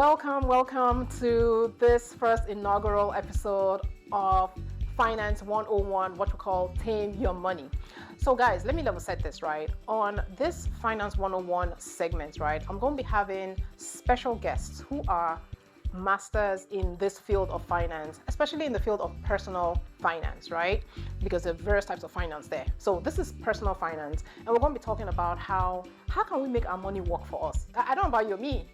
Welcome to this first inaugural episode of Finance 101, what we call Tame Your Money. So guys, let me level set this, right? On this Finance 101 segment, right, I'm going to be having special guests who are masters in this field of finance, especially in the field of personal finance, right? Because there are various types of finance there. So this is personal finance, and we're going to be talking about how can we make our money work for us. I don't know about you, me,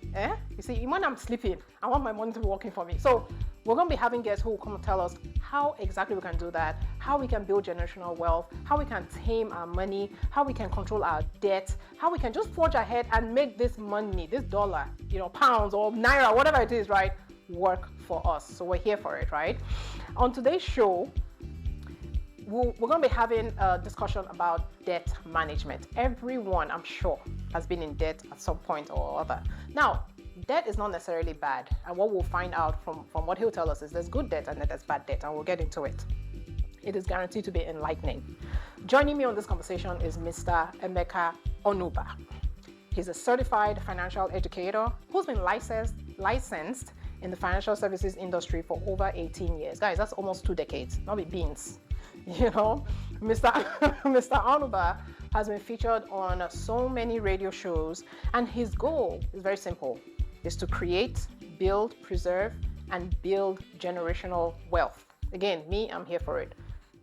You see, when I'm sleeping, I want my money to be working for me. So we're going to be having guests who will come and tell us how exactly we can do that, how we can build generational wealth, how we can tame our money, how we can control our debt, how we can just forge ahead and make this money, this dollar, pounds or naira, whatever it is, right, work for us. So we're here for it, right? On today's show, we're going to be having a discussion about debt management. Everyone, I'm sure, has been in debt at some point or other. Now, debt is not necessarily bad, and what we'll find out from what he'll tell us is there's good debt and there's bad debt, and we'll get into it. It is guaranteed to be enlightening. Joining me on this conversation is Mr. Emeka Onuba. He's a certified financial educator who's been licensed in the financial services industry for over 18 years. Guys, that's almost 2 decades, not with beans. Mr. Onuba has been featured on so many radio shows, and his goal is very simple, is to create, build, preserve, and build generational wealth. Again, I'm here for it.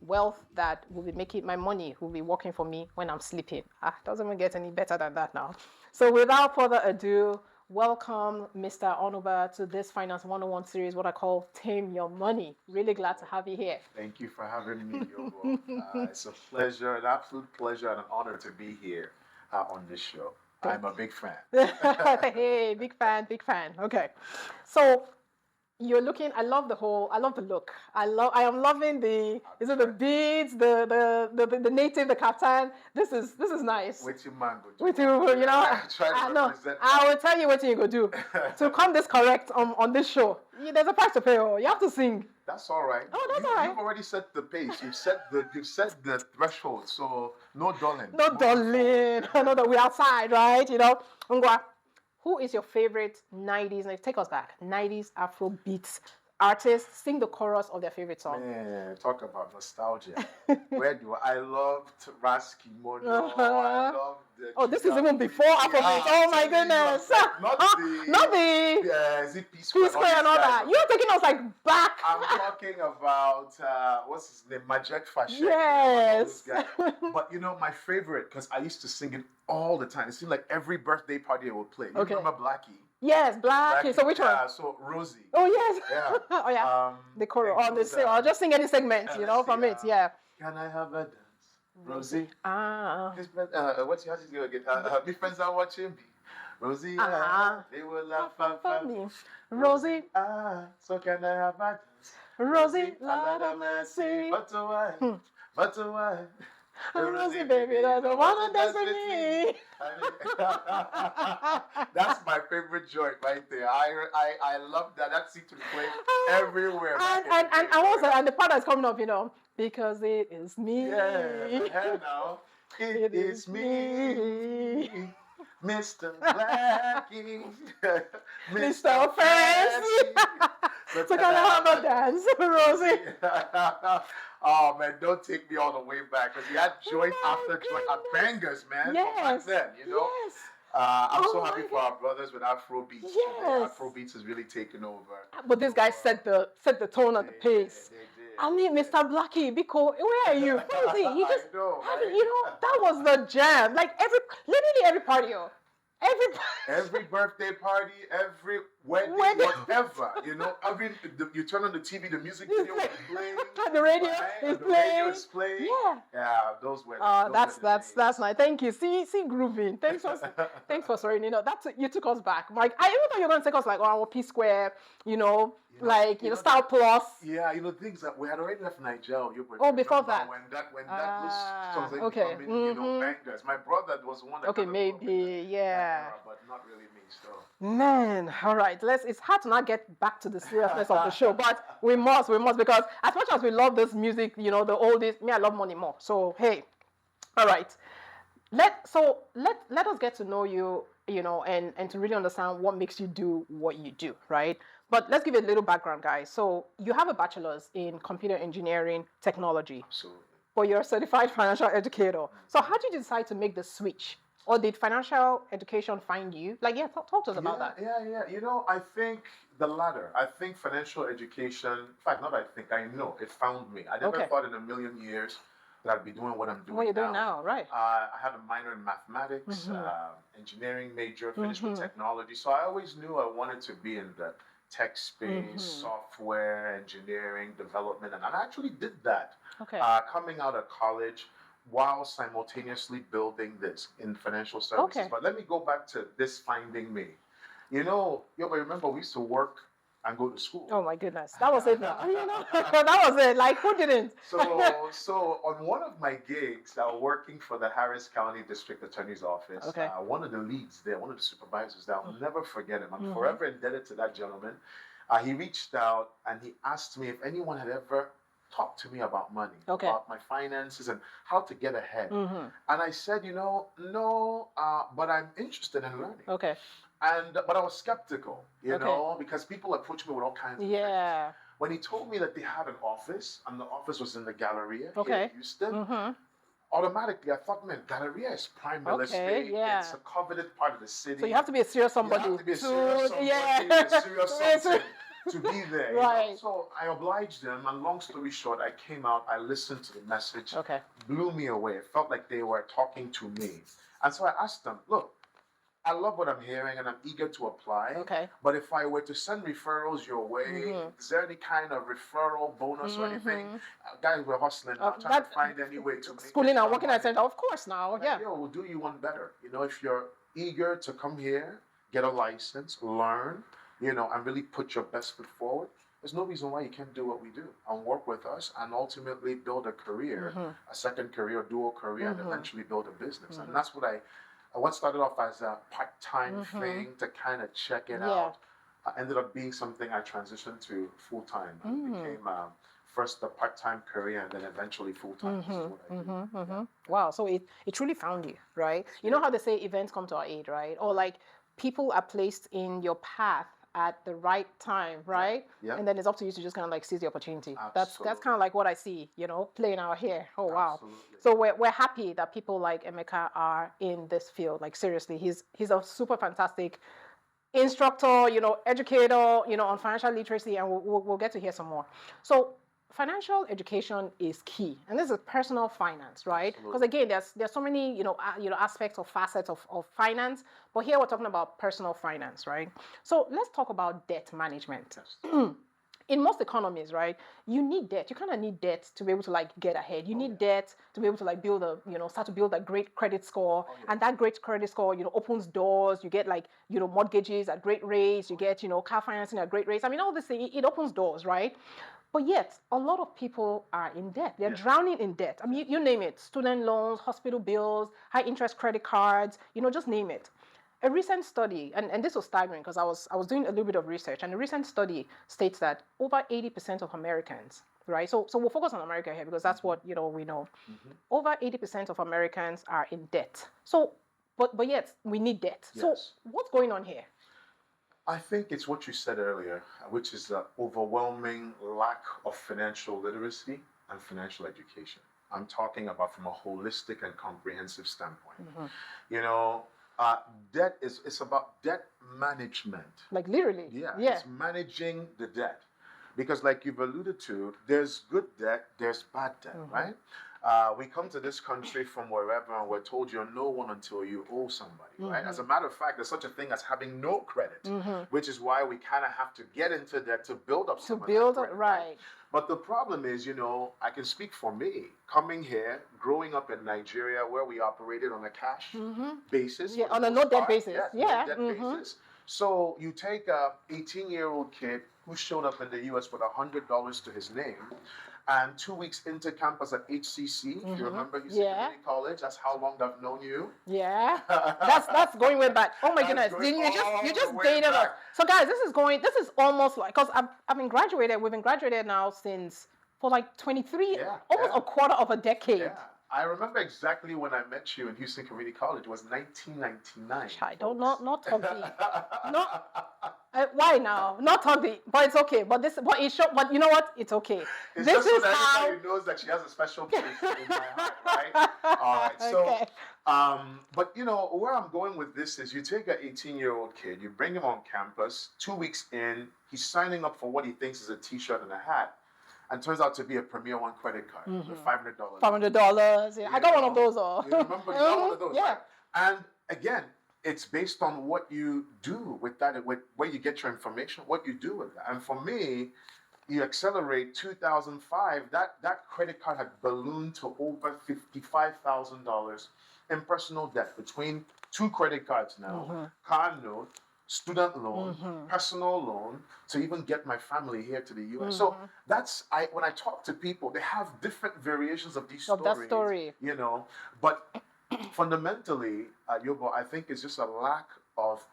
Wealth that will be making my money, will be working for me when I'm sleeping. Doesn't even get any better than that now. So without further ado, welcome Mr. Onuba to this Finance 101 series, what I call Tame Your Money. Really glad to have you here. Thank you for having me, Yogo. It's a pleasure, an absolute pleasure and an honor to be here on this show. I'm a big fan. Hey, big fan. Okay. So you're looking, I love the look. I am loving the beads, the native, the kaftan. This is nice. With your mango. With you, I will tell you what you go do to come this correct on this show. There's a price to pay. You have to sing. That's all right. Oh, that's all right. You've already set the pace. You've set the threshold. So no darling. No darling. I know that we're outside, right? Ngwa. Who is your favorite 90s, and take us back, 90s Afrobeats artists? Sing the chorus of their favorite song. Man, talk about nostalgia. I loved Raski Mono. I loved this is even before Afrobeats. Oh my goodness. Not the is it Peace Square and all that. You're taking us back. I'm talking about, what's his name? Majek Fashe. Yes. But my favorite, because I used to sing it all the time. It seemed like every birthday party I would play. You remember Blackie? Yes, Blackie. So which one? So Rosie. Oh, yes. Yeah. Oh, yeah. The chorus. I'll just sing any segment, from it. Yeah. Can I have a dance? Rosie. What's your go again? My friends are watching me. Rosie, they will laugh at me. Rosie, so can I have a dance? Rosie, Lord of mercy. But why? Rosie, baby, I don't want to dance with me. That's my favorite joint right there. I love that. That seems to play everywhere. And the part that's coming up, because it is me. Yeah, now. It is me. Mr. Blackie. Mr. Fancy. So can I have a dance, Rosie? Oh man, don't take me all the way back, because he had joint after joint at bangers, man. Yes. Back then, Yes. I'm so happy for our brothers with Afrobeats. Yes. Afrobeats has really taken over. But this guy set the tone and the pace. They did. I mean, Mr. Blackie, Biko, where are you? Where is he? He just, I know, that was the jam. Literally every party, Every birthday party, every wedding, whatever, you turn on the TV, the music video is playing, the radio is playing. Yeah, those weddings. That's nice. Thank you. See, grooving. Thanks for sorry. You took us back. I even thought you were gonna take us our P Square, Star Plus. Yeah, things that we had already left Nigeria. Before that. When those songs becoming, bangers. My brother was one that. Okay, maybe, yeah. But not really me, so. Man, all right. It's hard to not get back to the seriousness of the show, but we must, because as much as we love this music, the oldies, I love money more. So hey, all right. Let us get to know you and to really understand what makes you do what you do, right? But let's give you a little background, guys. So you have a bachelor's in computer engineering technology, Absolutely. but you're a certified financial educator. So how did you decide to make the switch? Or did financial education find you? Like, yeah, talk to us about that. Yeah. I think the latter. I think financial education, in fact, not I think, I know it found me. I never thought in a million years that I'd be doing what I'm doing What you're doing now, right? I had a minor in mathematics, engineering major, finished with technology. So I always knew I wanted to be in the tech space, software, engineering, development. And I actually did that coming out of college, while simultaneously building this in financial services. But let me go back to this finding me. But remember we used to work and go to school. Oh my goodness, that was it now. That was it. Like, who didn't? So on one of my gigs, working for the Harris County District Attorney's Office, one of the leads there, one of the supervisors there, I'll never forget him. I'm forever indebted to that gentleman. He reached out and he asked me if anyone had ever talked to me about money, about my finances and how to get ahead. And I said, no, but I'm interested in learning. But I was skeptical, because people approach me with all kinds of things. When he told me that they had an office, and the office was in the Galleria here in Houston, automatically I thought, man, Galleria is prime real estate. It's a coveted part of the city. So you have to be a serious somebody. You have to be a serious somebody, a serious something to be there. Right. So I obliged them, and long story short, I came out, I listened to the message, blew me away. It felt like they were talking to me. And so I asked them, look, I love what I'm hearing and I'm eager to apply. But if I were to send referrals your way, is there any kind of referral bonus or anything? Guys, we're hustling. I'm trying to find any way to make schooling and working at center, of course now. We'll do you one better. If you're eager to come here, get a license, learn, and really put your best foot forward, there's no reason why you can't do what we do and work with us and ultimately build a career, a second career, dual career, and eventually build a business. And that's what started off as a part-time thing to kind of check it out ended up being something I transitioned to full-time. It became first a part-time career and then eventually full-time. Wow, so it truly found you, right? You know how they say events come to our aid, right? Or like people are placed in your path at the right time, right? And then it's up to you to just kind of like seize the opportunity. That's kind of like what I see, playing out here. Oh wow. So we're happy that people like Emeka are in this field. Like seriously, he's a super fantastic instructor, educator, on financial literacy, and we'll get to hear some more. So financial education is key, and this is personal finance, right? Because again, there's so many aspects or facets of finance, but here we're talking about personal finance, right? So let's talk about debt management. In most economies, right, you need debt. You kind of need debt to be able to like get ahead. You need debt to be able to like build start to build a great credit score. And that great credit score, opens doors. You get like, mortgages at great rates. You get, car financing at great rates. I mean, all this thing, it opens doors, right? But yet, a lot of people are in debt. They're drowning in debt. I mean, you name it: student loans, hospital bills, high interest credit cards, just name it. A recent study, and this was staggering because I was doing a little bit of research, and a recent study states that over 80% of Americans, right? So we'll focus on America here because that's what we know. Over 80% of Americans are in debt. So, but yet we need debt. So what's going on here? I think it's what you said earlier, which is the overwhelming lack of financial literacy and financial education. I'm talking about from a holistic and comprehensive standpoint. Debt it's about debt management. Like literally. It's managing the debt. Because like you've alluded to, there's good debt, there's bad debt, right? We come to this country from wherever and we're told you're no one until you owe somebody, right? As a matter of fact, there's such a thing as having no credit, which is why we kind of have to get into debt to build up some credit, right? But the problem is, I can speak for me, coming here, growing up in Nigeria where we operated on a cash basis. On a no-debt basis. No-debt basis. So you take a 18-year-old kid who showed up in the U.S. with $100 to his name, and 2 weeks into campus at HCC, if you remember, you said community college. That's how long I've known you. That's going way back. Oh my goodness! You just dated us. So guys, this is almost like, because I've been graduated. We've been graduated now for like 23, almost a quarter of a decade. I remember exactly when I met you in Houston Community College. It was 1999. I don't not talk why now? Not talk but it's okay. But but you know what? It's okay. It's this just so that everybody knows that she has a special place in my heart, right? All right. So, okay. But where I'm going with this is, you take an 18-year-old kid, you bring him on campus. 2 weeks in, he's signing up for what he thinks is a T-shirt and a hat. And turns out to be a Premier One credit card with $500. $500. Yeah, I got one of those. You remember you got one of those, yeah. Right? And again, it's based on what you do with that, with where you get your information, what you do with that. And for me, you accelerate 2005, that credit card had ballooned to over $55,000 in personal debt between 2 credit cards now, car note, student loan, personal loan, to even get my family here to the US. So when I talk to people, they have different variations of these stories. Of that story. But fundamentally, Yobo, I think it's just a lack of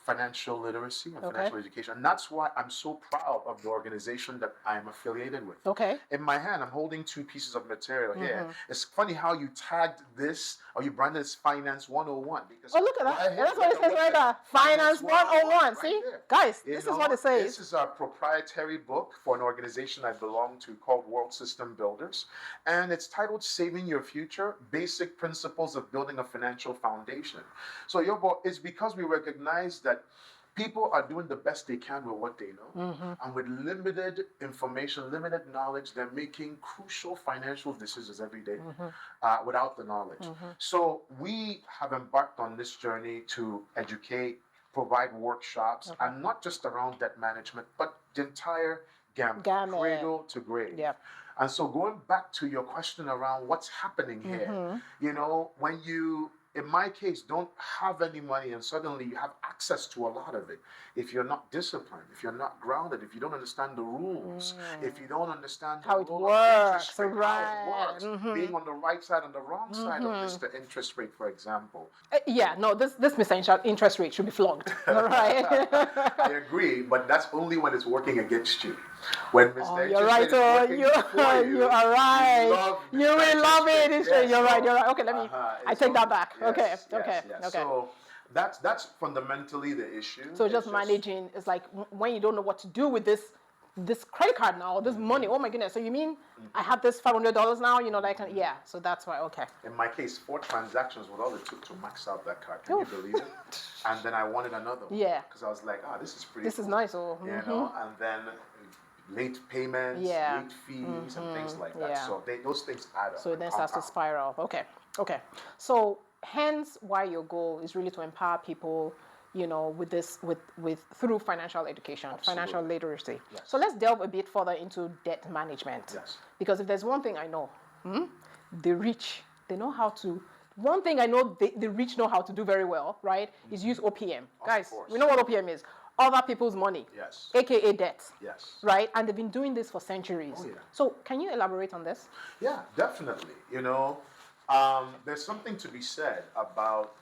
financial literacy and financial education. And that's why I'm so proud of the organization that I'm affiliated with. Okay. In my hand, I'm holding 2 pieces of material here. It's funny how you tagged this, or you branded this Finance 101. Because look at that. That's what it says right there. Finance 101. See? Guys, this is what it says. This is our proprietary book for an organization I belong to called World System Builders. And it's titled Saving Your Future, Basic Principles of Building a Financial Foundation. So, Yobo, it's because we recognize that people are doing the best they can with what they know. And with limited information, limited knowledge, they're making crucial financial decisions every day without the knowledge. So we have embarked on this journey to educate, provide workshops, and not just around debt management, but the entire gamut, cradle to grave. Yep. And so going back to your question around what's happening here, when you, in my case, don't have any money and suddenly you have access to a lot of it. If you're not disciplined, if you're not grounded, if you don't understand the rules, if you don't understand how it works, being on the right side and the wrong side of Mr. Interest Rate, for example. This Mr. Interest Rate should be flogged. All right. I agree, but that's only when it's working against you. When Mr. You're right. You are right. You will love it. You're right. Okay, let me. I take that back. Okay. So that's fundamentally the issue. So just managing is like when you don't know what to do with this credit card now, this money. Oh my goodness. So you mean I have this $500 now? So that's why. Okay. In my case, 4 transactions was all it took to max out that card. Can you believe it? And then I wanted another one. Yeah. Because I was like, this is pretty. This is nice. And then late payments, late fees, and things like that. So those things add up. So it then starts to spiral. Okay. So hence why your goal is really to empower people, with this, with through financial education, financial literacy. Yes. So let's delve a bit further into debt management. Yes. Because if there's one thing I know, the rich, they know how to. One thing I know the rich know how to do very well, right, is use OPM. Guys, we know what OPM is. Other people's money, aka debt, right? And they've been doing this for centuries. So can you elaborate on this? Yeah, definitely. There's something to be said about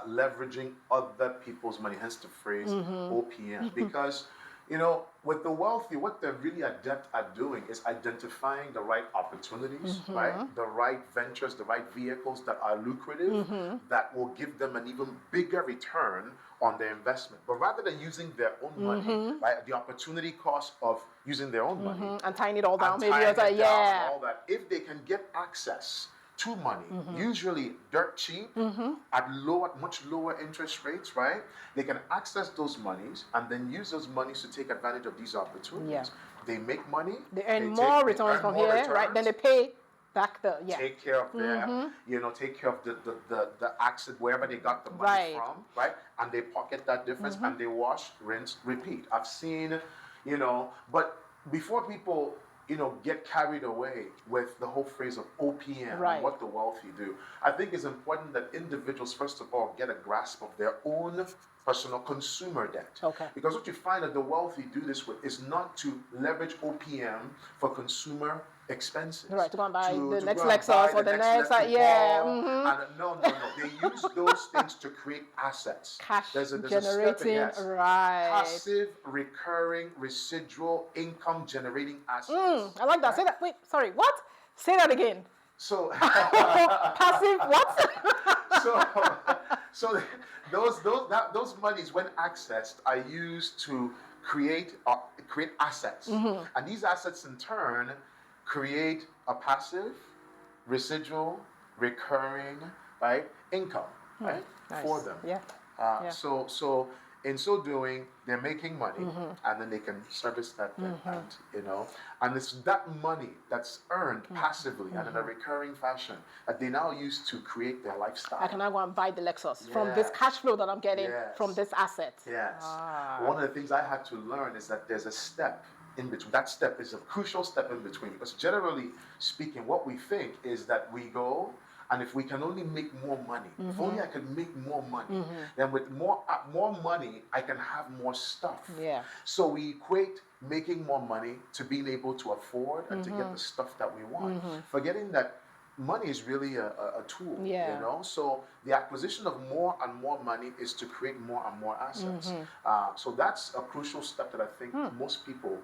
leveraging other people's money, hence the phrase OPM, because with the wealthy, what they're really adept at doing is identifying the right opportunities, right? The right ventures, the right vehicles that are lucrative, that will give them an even bigger return on their investment. But rather than using their own money, right, the opportunity cost of using their own money and tying it all down, maybe all that, if they can get access to money, usually dirt cheap, at much lower interest rates, right? They can access those monies and then use those monies to take advantage of these opportunities. They make money. They earn more returns from here, right? Then they pay back take care of their, take care of the access wherever they got the money from, right? And they pocket that difference and they wash, rinse, repeat. I've seen, but before people get carried away with the whole phrase of OPM and what the wealthy do, I think it's important that individuals, first of all, get a grasp of their own personal consumer debt. Because what you find that the wealthy do this with is not to leverage OPM for consumer expenses. Right, to go and buy the next Lexus or the next, And no. They use those things to create assets. Cash generating, passive, recurring, residual income generating assets. I like that. Say that. Wait, sorry. What? Say that again. So passive what? so those monies, when accessed, are used to create assets, and these assets in turn create a passive, residual, recurring, right, income, right, Nice. for them. Yeah. So in so doing, they're making money, and then they can service that debt, and it's that money that's earned passively and in a recurring fashion that they now use to create their lifestyle. I can now go and buy the Lexus from this cash flow that I'm getting from this asset. Yes. One of the things I had to learn is that there's a step in between. That step is a crucial step in between, because generally speaking, what we think is that we go, and if we can only make more money, if only I can make more money, then with more money, I can have more stuff. Yeah. So we equate making more money to being able to afford and to get the stuff that we want, forgetting that money is really a tool. So the acquisition of more and more money is to create more and more assets. So that's a crucial step that I think most people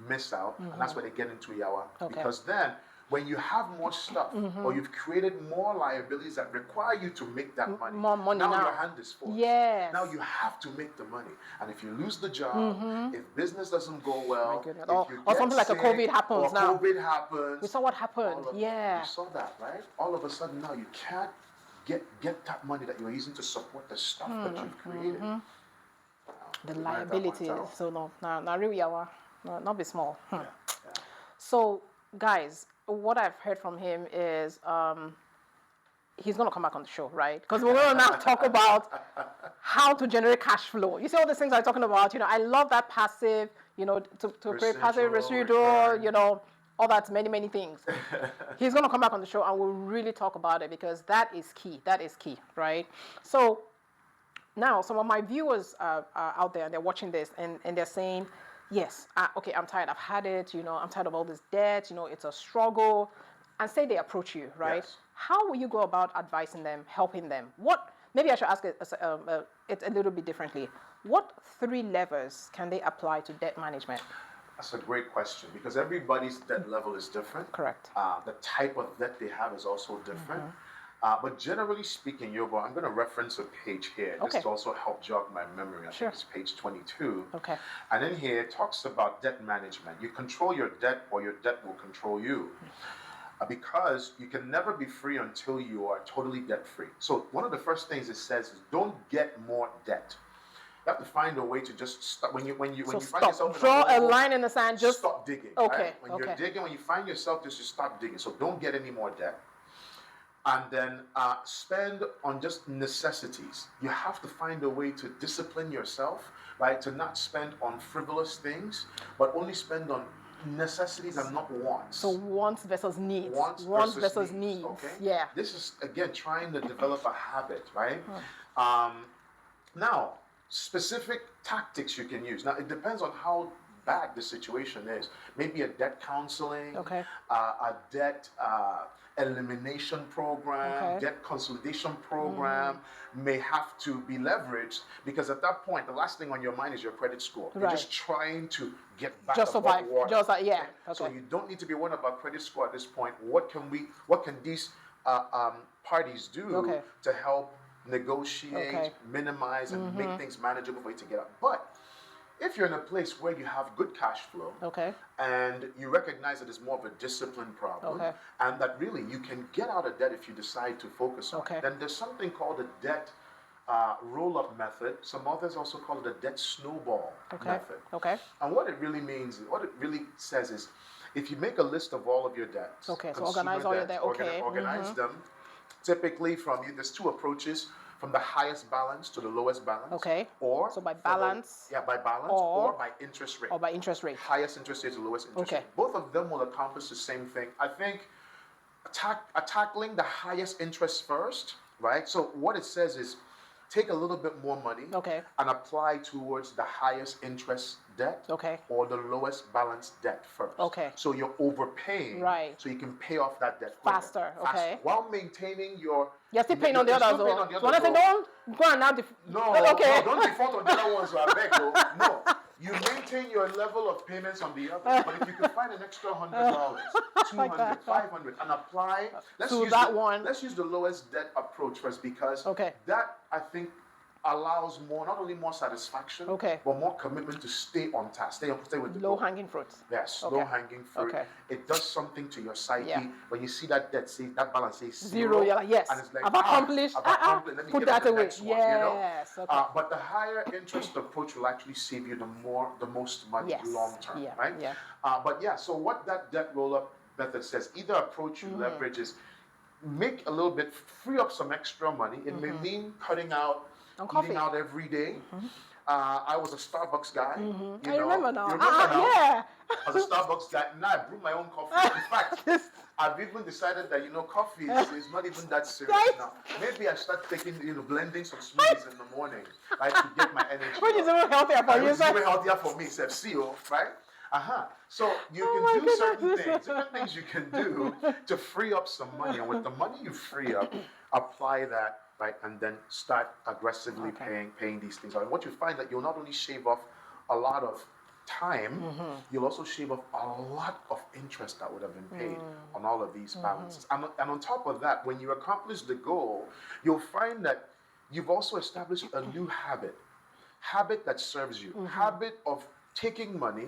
miss out, and that's where they get into yawa. Because then, when you have more stuff, or you've created more liabilities that require you to make that money, more money now your hand is full. Yes. Now you have to make the money, and if you lose the job, if business doesn't go well, or something like a COVID happens now. COVID happens. We saw what happened. You saw that, right? All of a sudden now you can't get that money that you're using to support the stuff that you've created. The liability. So no, really yawa. No, not be small. So guys, what I've heard from him is he's going to come back on the show, right? Because we're going to now talk about how to generate cash flow. You see all these things I'm talking about, I love that passive, to create passive, residual, all that, many things. He's going to come back on the show and we'll really talk about it, because that is key. That is key, right? So now some of my viewers are out there and they're watching this and they're saying, yes, okay, I'm tired. I've had it. I'm tired of all this debt. It's a struggle. And say they approach you, right? Yes. How will you go about advising them, helping them? Maybe I should ask it a little bit differently. What 3 levers can they apply to debt management? That's a great question, because everybody's debt level is different. Correct. The type of debt they have is also different. But generally speaking, Yobo, I'm going to reference a page here just to also help jog my memory. I think it's page 22. Okay. And in here, it talks about debt management. You control your debt, or your debt will control you. Because you can never be free until you are totally debt-free. So one of the first things it says is don't get more debt. You have to find a way to just stop. When you find yourself draw a line in the sand, just stop digging. Okay. Right? When you're digging, when you find yourself, just stop digging. So don't get any more debt. And then spend on just necessities. You have to find a way to discipline yourself, right? To not spend on frivolous things, but only spend on necessities and not wants. So wants versus needs. Wants versus needs. Okay. Yeah. This is again trying to develop a habit, right? Now, specific tactics you can use. Now, it depends on how bad the situation is. Maybe a debt counseling. Okay. A debt elimination program, debt consolidation program may have to be leveraged, because at that point, the last thing on your mind is your credit score. You're just trying to get back above water. Just okay. So you don't need to be worried about credit score at this point. What can these parties do to help negotiate, minimize, and make things manageable for you to get out? But if you're in a place where you have good cash flow, and you recognize that it's more of a discipline problem, and that really you can get out of debt if you decide to focus on it, then there's something called a debt roll-up method. Some authors also call it a debt snowball method. And what it really means, what it really says is, if you make a list of all of your debts, so organize all your debt, organize them. Typically, there's 2 approaches. From the highest balance to the lowest balance. Or so by balance. By balance or by interest rate. Or by interest rate. Highest interest rate to lowest interest rate. Both of them will accomplish the same thing. I think tackling the highest interest first, right? So what it says is take a little bit more money and apply towards the highest interest debt or the lowest balance debt first. So you're overpaying so you can pay off that debt faster. While maintaining your... You're still paying on the others. So when I say don't go and now... No, don't default on the other ones, I beg you. No. You maintain your level of payments on the other, but if you could find an extra $100, $200, $500, and apply, let's use the lowest debt approach first, because that, I think, allows not only more satisfaction, but more commitment to stay on task, stay with the low hanging fruit. Yes, low hanging fruit. It does something to your psyche when you see that balance says zero. You're like, yes, and it's like, I've accomplished. Let me put that away. Yes. But the higher interest approach will actually save you the most money long term, right? Yeah. So what that debt roll up method says, either approach you leverage is make a little bit, free up some extra money. It may mean cutting out. Eating out every day. I was a Starbucks guy. I remember now. I was a Starbucks guy. Now I brew my own coffee. In fact, I've even decided that coffee is not even that serious now. Maybe I start taking blending some smoothies in the morning, right, to get my energy. Which is even healthier for you. It's even healthier for me, CEO, right? So you can do certain things, different things you can do to free up some money, and with the money you free up, apply that. Right, and then start aggressively paying these things. And what you find that you'll not only shave off a lot of time, you'll also shave off a lot of interest that would have been paid on all of these balances. And on top of that, when you accomplish the goal, you'll find that you've also established a new habit that serves you, habit of taking money,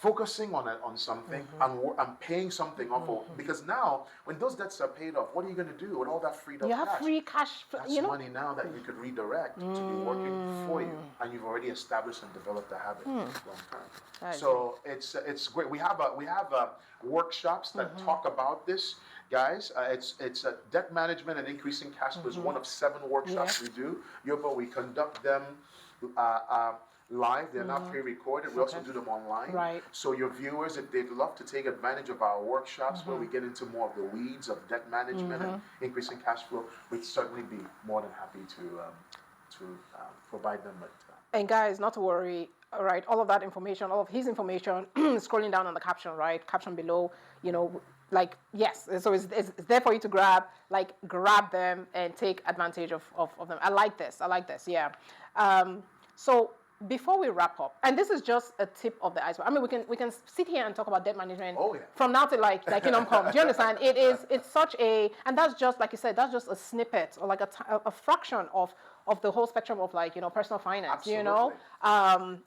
focusing on something and paying something off. Because now, when those debts are paid off, what are you going to do with all that freed up cash? You have free cash. That's money now that you could redirect to be working for you, and you've already established and developed a habit long term. So it's great. We have workshops that talk about this, guys. It's debt management and increasing cash flow is one of 7 workshops we do. We conduct them. Live, they're not pre-recorded. We also do them online. Right. So your viewers, if they'd love to take advantage of our workshops where we get into more of the weeds of debt management and increasing cash flow, we'd certainly be more than happy to provide them with. And guys, not to worry. All right, all of that information, all of his information, scrolling down on the caption, right? Caption below. Yes. So it's there for you to grab them and take advantage of them. I like this. Yeah. So before we wrap up, and this is just a tip of the iceberg. I mean, we can sit here and talk about debt management from now to like Kingdom Come. Do you understand? It's such a, and that's just like you said, that's just a snippet or like a fraction of the whole spectrum of personal finance. Absolutely.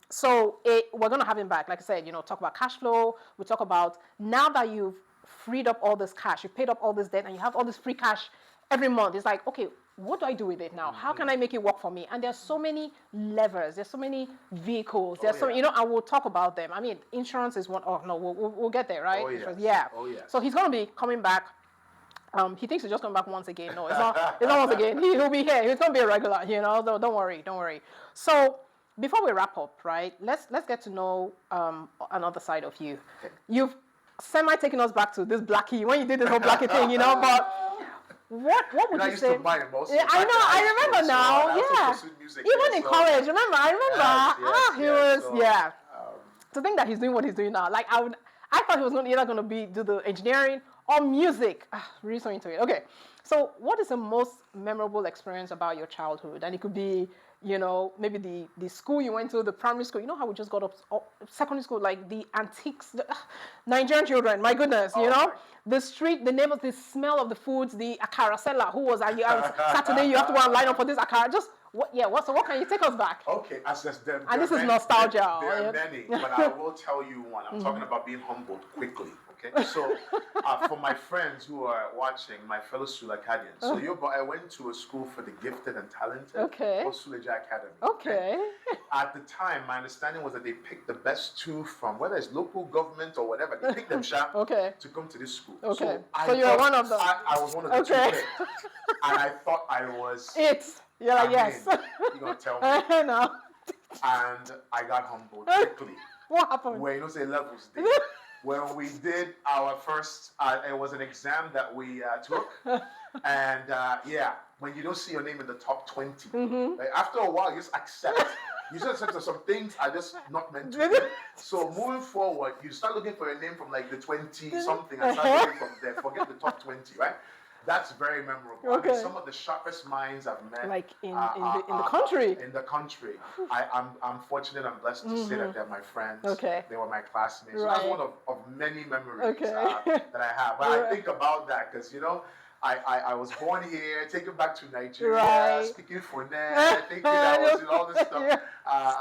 So we're gonna have him back. Like I said, talk about cash flow. We talk about now that you've freed up all this cash, you've paid up all this debt, and you have all this free cash every month. It's like, okay, what do I do with it now? How can I make it work for me? And there's so many levers. There's so many vehicles. There's so and we'll talk about them. I mean, insurance is one. Oh no, we'll get there, right? Oh yes. Yeah. Oh yes. So he's going to be coming back. He thinks he's just coming back once again. No, it's not. It's not once again. He'll be here. He's going to be a regular. Don't worry. So before we wrap up, right? Let's get to know another side of you. Okay. You've semi-taken us back to this Blackie when you did this whole Blackie thing, but. What would you say? I remember now. Even in college, remember? To think that he's doing what he's doing now, like I thought he was either going to do the engineering or music. Really so into it. Okay, so what is the most memorable experience about your childhood? And it could be, maybe the school you went to, the primary school. You know how we just got up secondary school, like the antiques, Nigerian children. My goodness, the street, the neighbors, the smell of the foods, the akara seller who was on Saturday. You have to go and line up for this akara. Just what can you take us back? Okay, as them. And this is nostalgia. There are many, but I will tell you one. I'm talking about being humbled quickly. Okay, so for my friends who are watching, my fellow Sulacadians, I went to a school for the gifted and talented. Okay. Called Suleja Academy. Okay. At the time, my understanding was that they picked the best 2 from whether it's local government or whatever. They picked them sharp to come to this school. Okay. So you were one of them. I was one of the 2 picked, and I thought I was. You're like, yes. You're gonna tell me. No. And I got humbled quickly. What happened? Where say levels did. When we did our first, it was an exam that we took, and when you don't see your name in the top 20, right, after a while you just accept. You just accept that some things are just not meant to be. So moving forward, you start looking for your name from like the 20 something and start looking from there. Forget the top 20, right? That's very memorable. Okay. I mean, some of the sharpest minds I've met, like in the country. In the country, I'm fortunate. I'm blessed to say that they're my friends. Okay. They were my classmates. Right. So that's one of many memories Okay. that I have. But I think about that because I was born here, taken back to Nigeria, speaking finesse, thinking I was in all this stuff,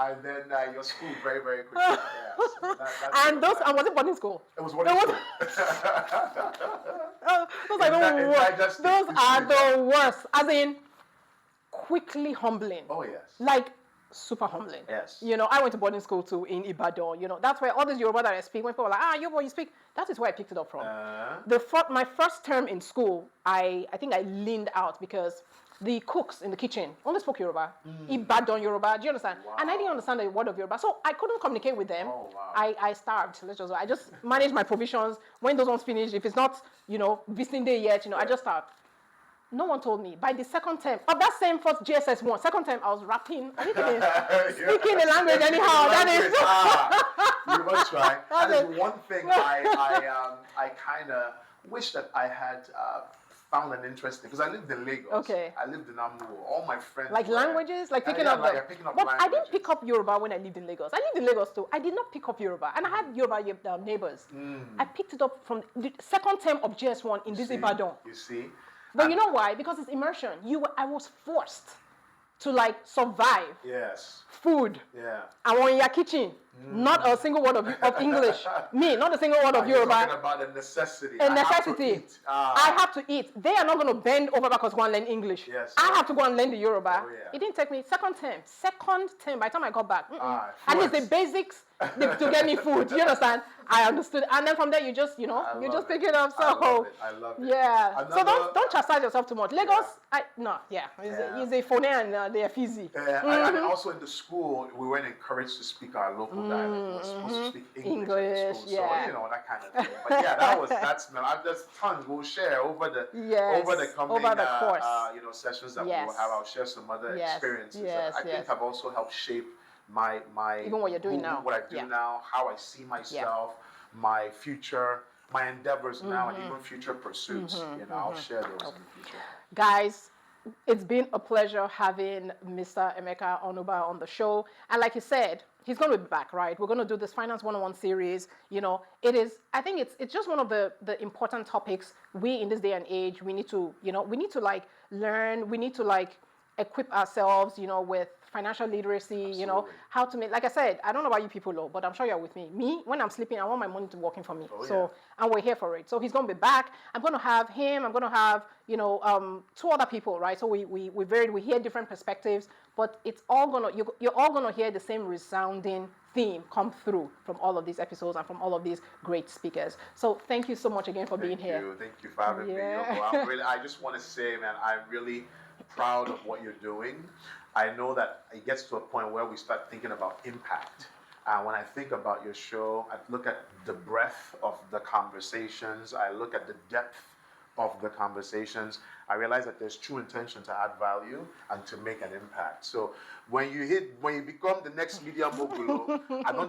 and then your school very, very quickly. Yeah, so and was it boarding school? It was boarding school. Those are the worst. Those are the worst. As in, quickly humbling. Oh yes. Like super humbling. Yes. I went to boarding school too in Ibadan. that's where all this Yoruba that I speak. When people are like, Yoruba, you speak. That is where I picked it up from. My first term in school, I think I leaned out because the cooks in the kitchen only spoke Yoruba. Ibadan Yoruba. Do you understand? Wow. And I didn't understand a word of Yoruba, so I couldn't communicate with them. Oh, wow. I starved. I just managed my provisions. When those ones finish, if it's not visiting day yet, I just starved. No one told me. By the second term of that same first GSS1, second term, I was rapping. Speaking the language anyhow. You must try. That is one thing I kind of wish that I had found an interest in, because I lived in Lagos. Okay. I lived in Ambu. All my friends. Like languages? Like picking up them? Picking up but languages. I didn't pick up Yoruba when I lived in Lagos. I lived in Lagos too. I did not pick up Yoruba. And I had Yoruba neighbors. I picked it up from the second term of GS1 in this Ibadan. You see? But you know why? Because it's immersion. I was forced to survive. Yes. Food. Yeah. I want in your kitchen. Not a single word of English. Me, not a single word of Yoruba. You're talking about a necessity. A necessity. I have to eat. They are not going to bend over backwards to go and learn English. Yes. I have to go and learn the Yoruba. Oh, yeah. It didn't take me second term. By the time I got back, at least the basics to get me food. You understand? I understood, and then from there you just pick it up. So I love it. Yeah. So don't chastise yourself too much. Lagos, it's a phone and they are fizzy. And also in the school, we weren't encouraged to speak our local dialect. We were supposed to speak English in school. Yeah. So that kind of thing. But yeah, there's tons we'll share over the coming course. Sessions that we will have. I'll share some other experiences that I think have also helped shape my even what you're doing now. What I do now, how I see myself, my future, my endeavors now, and even future pursuits. I'll share those in the future. Guys, it's been a pleasure having Mr. Emeka Onuba on the show. And like he said, he's going to be back, right? We're going to do this Finance 101 series. I think it's just one of the important topics we in this day and age, we need to learn, we need to equip ourselves, with financial literacy, Absolutely. How to make, like I said, I don't know about you people, but I'm sure you're with me. Me, when I'm sleeping, I want my money to working for me. And we're here for it. So he's going to be back. I'm going to have him. I'm going to have, two other people, right? So we hear different perspectives, but it's all you're all going to hear the same resounding theme come through from all of these episodes and from all of these great speakers. So thank you so much again for being here. Thank you for having me. I just want to say, man, I'm really proud of what you're doing. I know that it gets to a point where we start thinking about impact. When I think about your show, I look at the breadth of the conversations. I look at the depth of the conversations. I realize that there's true intention to add value and to make an impact. So when you become the next media mogul, I'm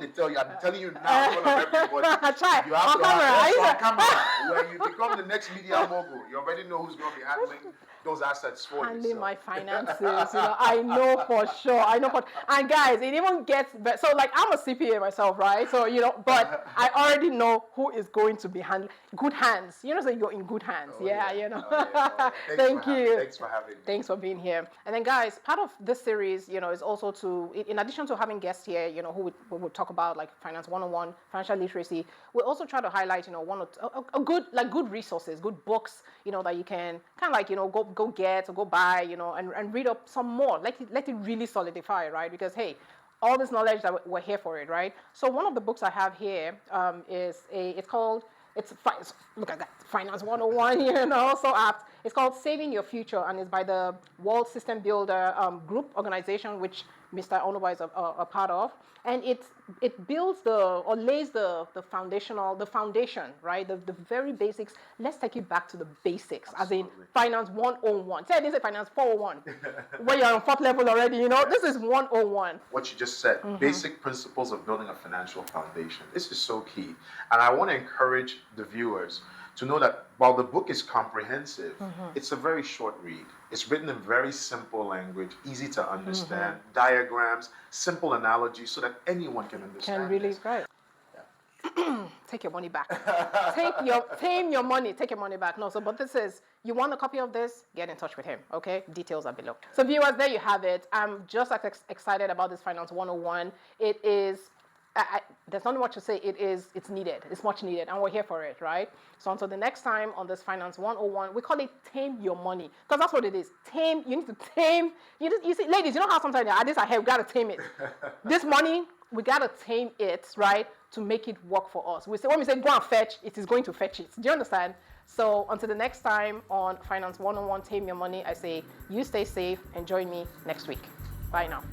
telling you now, in front of everybody. You have on camera. When you become the next media mogul, you already know who's going to be handling those assets for you. Handling my finances, I know for sure. And guys, it even gets better. So I'm a CPA myself, right? So, but I already know who is going to be handling good hands. So you're in good hands. Thank you. Thanks for having me. Thanks for being here. And then guys, part of this series, is also to, in addition to having guests here, who would talk about Finance 101, financial literacy, we also try to highlight, one or good resources, good books, that you can kind of go get or go buy, and read up some more. Let it really solidify, right? Because hey, all this knowledge that we're here for it, right? So one of the books I have here look at that, Finance 101, so apt. It's called Saving Your Future, and it's by the World System Builder group organization, which Mr. Onuba is a part of. And it builds lays the foundation, right? The very basics. Let's take it back to the basics, Absolutely. as in Finance 101. Say I didn't say Finance 401, where you're on fourth level already, This is 101. What you just said, basic principles of building a financial foundation. This is so key. And I want to encourage the viewers to know that while the book is comprehensive, it's a very short read. It's written in very simple language, easy to understand, diagrams, simple analogies, so that anyone can understand. Can really, right. Take your money back. Tame your money. Take your money back. No, so but this is, you want a copy of this? Get in touch with him. Okay, details are below. So viewers, there you have it. I'm just excited about this Finance 101. It is. There's not much to say. It's needed. It's much needed, and we're here for it, right? So until the next time on this Finance 101, we call it Tame Your Money, because that's what it is. Tame. You need to tame. You see, ladies, you know how sometimes this I have, we gotta tame it. This money, we gotta tame it, right, to make it work for us. When we say go and fetch, it is going to fetch it. Do you understand? So until the next time on Finance 101, Tame Your Money, I say you stay safe and join me next week. Bye now.